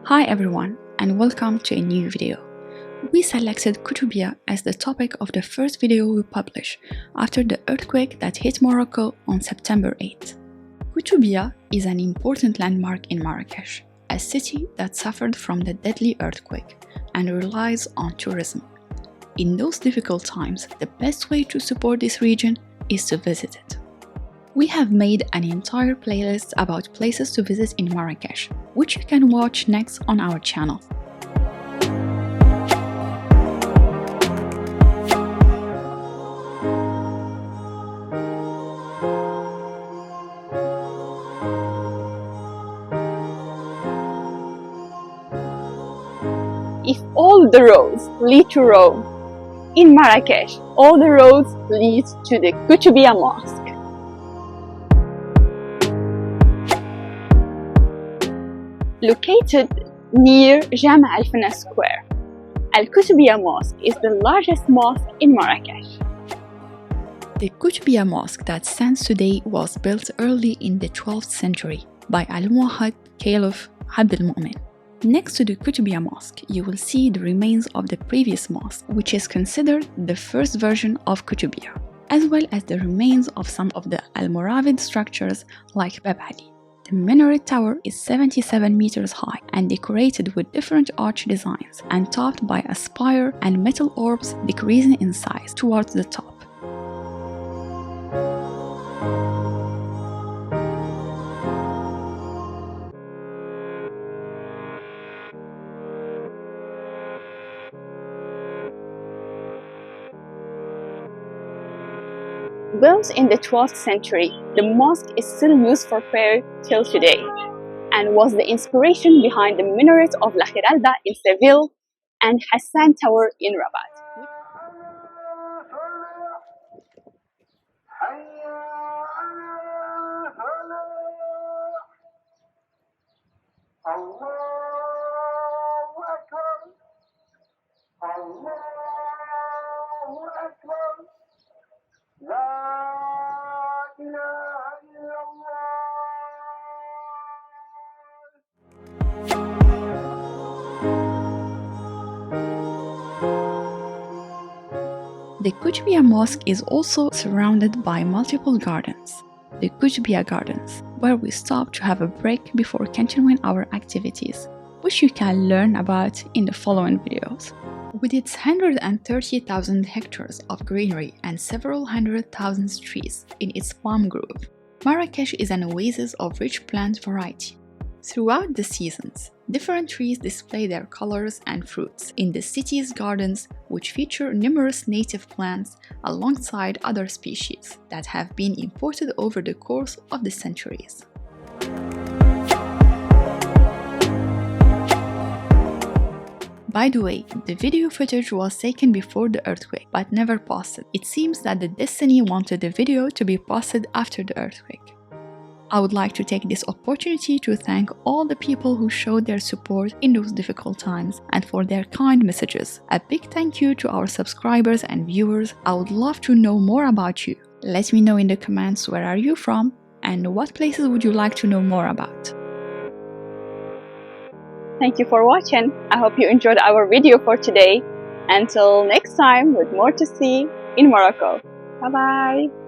Hi everyone, and welcome to a new video. We selected Koutoubia as the topic of the first video we publish after the earthquake that hit Morocco on September 8. Koutoubia is an important landmark in Marrakech, a city that suffered from the deadly earthquake and relies on tourism. In those difficult times, the best way to support this region is to visit it. We have made an entire playlist about places to visit in Marrakech, which you can watch next on our channel. If all the roads lead to Rome, in Marrakech, all the roads lead to the Koutoubia Mosque. Located near Jemaa el-Fnaa Square, Koutoubia Mosque is the largest mosque in Marrakech. The Koutoubia Mosque that stands today was built early in the 12th century by Almohad Caliph Abd Al-Mu'min. Next to the Koutoubia Mosque, you will see the remains of the previous mosque, which is considered the first version of Koutoubia, as well as the remains of some of the Almoravid structures like Bab Ali. The minaret tower is 77 meters high and decorated with different arch designs and topped by a spire and metal orbs decreasing in size towards the top. Built in the 12th century, the mosque is still used for prayer till today and was the inspiration behind the minaret of La Giralda in Seville and Hassan Tower in Rabat. The Koutoubia Mosque is also surrounded by multiple gardens, the Koutoubia Gardens, where we stop to have a break before continuing our activities, which you can learn about in the following videos. With its 130,000 hectares of greenery and several hundred thousand trees in its palm grove, Marrakech is an oasis of rich plant variety. Throughout the seasons, different trees display their colors and fruits in the city's gardens, which feature numerous native plants alongside other species that have been imported over the course of the centuries. By the way, the video footage was taken before the earthquake but never posted. It seems that the destiny wanted the video to be posted after the earthquake. I would like to take this opportunity to thank all the people who showed their support in those difficult times and for their kind messages. A big thank you to our subscribers and viewers. I would love to know more about you. Let me know in the comments where are you from and what places would you like to know more about. Thank you for watching. I hope you enjoyed our video for today. Until next time with more to see in Morocco. Bye bye.